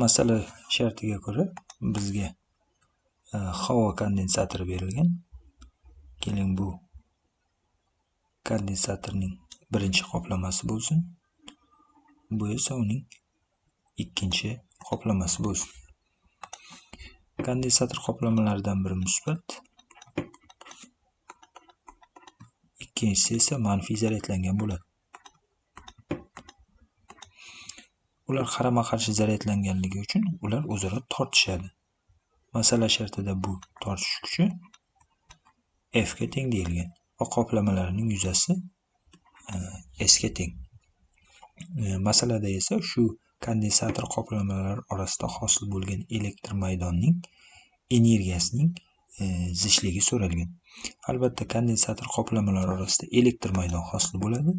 masala shartiga ko'ra bizga havo kondensatori berilgan. Keling, bu kondensatorning birinchi qoplamasi bo'lsin. Bu esa uning ikkinchi qoplamasi bo'lsin. Kondensator qoplamalaridan biri musbat, ikkinchisi esa manfiy zaryadlangan bo'ladi. Ular qarama-qarshi zaryadlanganligi uchun ular o'zaro tortishadi. Masala shartida bu tortish kuchi F ga teng deyilgan va qoplamalarning yuzasi S ga teng. Masalada esa shu kondensator qoplamalari orasida hosil bo'lgan elektr maydonning energiyasining zichligi so'ralgan. Albatta, kondensator qoplamalari orasida elektr maydon hosil bo'ladi.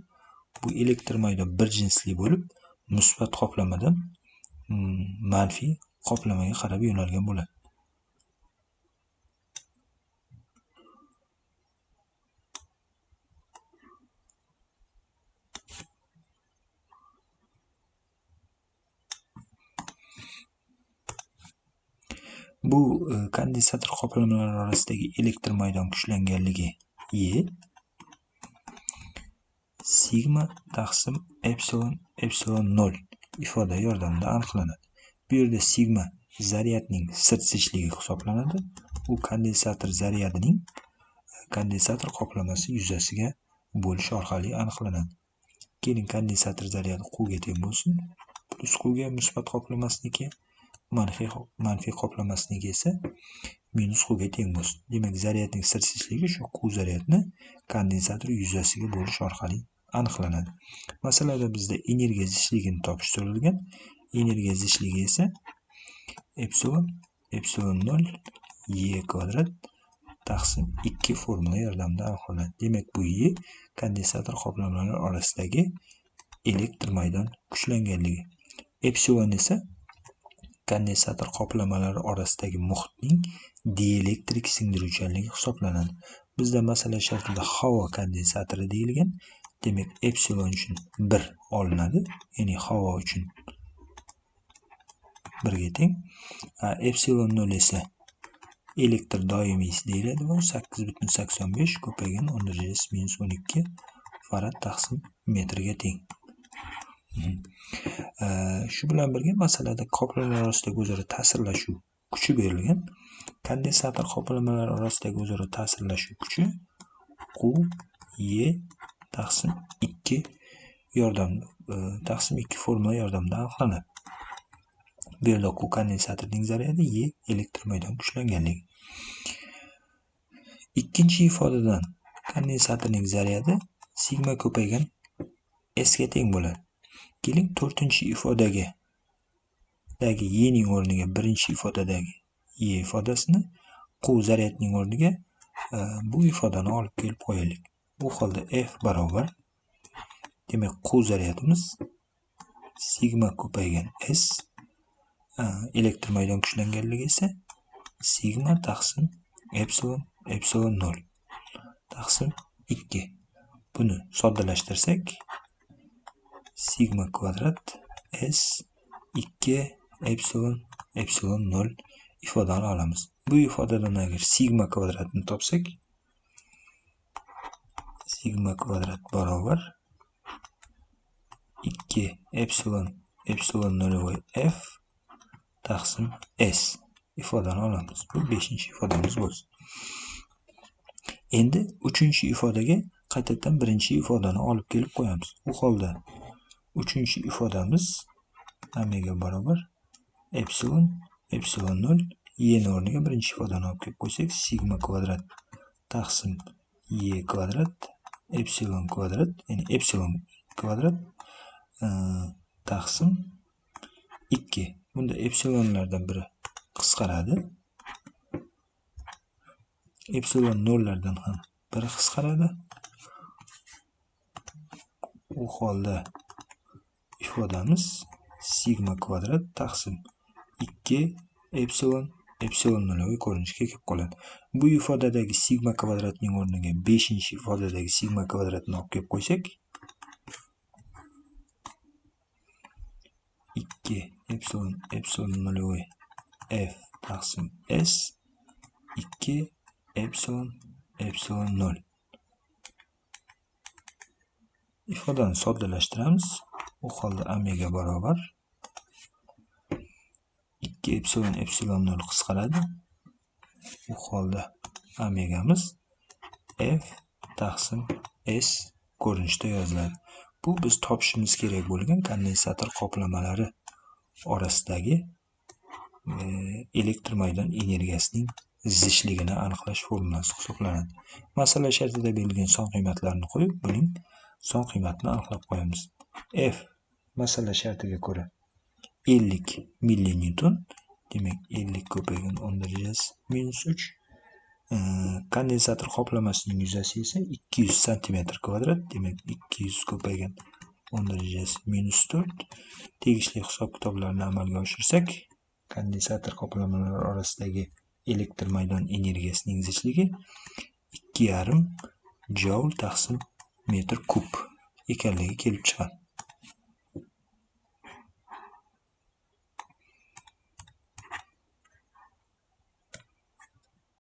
Bu elektr maydon bir jinsli bo'lib, musbat qoplamadan manfiy qoplamaga qarab yo'nalgan bo'ladi. Bu kondensator qoplamalari orasidagi elektr maydon kuchlanganligi E sigma taqsim epsilon 0 ifoda yordamida aniqlanadi. Bu yerda sigma zaryadning sirt zichligi hisoblanadi. U kondensator zaryadining kondensator qoplamasi yuzasiga bo'lish orqali aniqlanadi. Keling, kondensator zaryadi Qga teng bo'lsin. Plus Qga musbat qoplamasniki, manfiy qoplamasniki esa minus Qga teng bo'lsin. Demak, zaryadning sirt zichligi shu Q zaryadni kondensator yuzasiga bo'lish orqali aniqlanadi. Masalada bizda energiya zichligini topish so'ralgan. Energiya zichligi esa epsilon 0 E kvadrat taqsim 2 formula yordamida aniqlanadi. Demak, bu E kondensator qoplamalari orasidagi elektr maydon kuchlanganligi. Epsilon esa kondensator qoplamalari orasidagi muhitning dielektrik singdiruvchanligi hisoblanadi. Bizda masala shartida havo kondensatori deyilgan. Demak, epsilon uchun 1 olinadi, ya'ni havo uchun 1 ga teng. Epsilon 0 esa elektr doimiysi deyiladi va 8,85 ko'paygan 10⁻⁻12 farad taqsim metrga teng. Shu bilan birga masalada qoplamalar orasidagi o'zaro ta'sirlashuv kuchi berilgan. Kondensator qoplamalar orasidagi o'zaro ta'sirlashuv kuchi Q E taqsim 2 formula yordamida aniqlanadi. Bu yerda Q kondensatorning zaryadi, E elektr maydon kuchlanganligi. Ikkinchi ifodadan kondensatorning zaryadi sigma ko'paygan S ga teng bo'ladi. Keling, to'rtinchi ifodagi E ning o'rniga birinchi ifodadagi E ifodasini, Q zaryadning o'rniga bu ifodani olib kelib qo'yaylik. Bu holda F barobar, demak, Q zaryadimiz sigma ko'paygan S, elektr maydon kuchlanganligi esa sigma taqsim epsilon 0 taqsim 2. Buni soddalashtirsak sigma kvadrat S 2 epsilon 0 ifodani olamiz. Bu ifodadan agar sigma kvadratni topsak, sigma kvadrat barobar 2 epsilon 0 F taqsim S ifodani olamiz. Bu 5-chi ifodamiz bo'lsin. Endi 3-chi ifodaga qaytadan 1-chi ifodani olib kelib qo'yamiz. Bu holda 3-chi ifodamiz hammaga barobar epsilon 0 E ning o'rniga 1-chi ifodani olib kelib qo'ysak, sigma kvadrat taqsim E kvadrat epsilon kvadrat, ya'ni epsilon kvadrat taqsim 2. Bunda epsilonlardan biri qisqaradi. Epsilon 0lardan ham biri qisqaradi. U holda ifodamiz sigma kvadrat taqsim 2 epsilon 0 ko'rinishga kelib qoladi. Bu ifodadagi sigma kvadratning o'rniga 5-chi ifodadagi sigma kvadratni olib kelib qo'ysak, 2 epsilon nolyoviy f taqsim s 2 epsilon 0. ifodani soddalashtiramiz. U holda omega barobar 2 epsilon 0 qisqaradi. U holda omegamiz f taqsim s ko'rinishida yoziladi. Bu biz topishimiz kerak bo'lgan kondensator qoplamalari orasidagi elektr maydon energiyasining zichlligini aniqlash formulasi hisoblanadi. Masala shartida berilgan son qiymatlarni qo'yib, buning son qiymatini aniqlab qo'yamiz. F masala shartiga ko'ra 50 millinewton, demak 50 ko'paygan 10⁻³ kondensator qoplamasining yuzasi esa 200 cm², demak 200 ko'paygan 10⁻⁴. Tegishli hisob-kitoblarni amalga oshirsak, kondensator qoplamalari orasidagi elektr maydon energiyasining zichligi 2,5 joule taqsim metr kub ekanligi kelib chiqadi.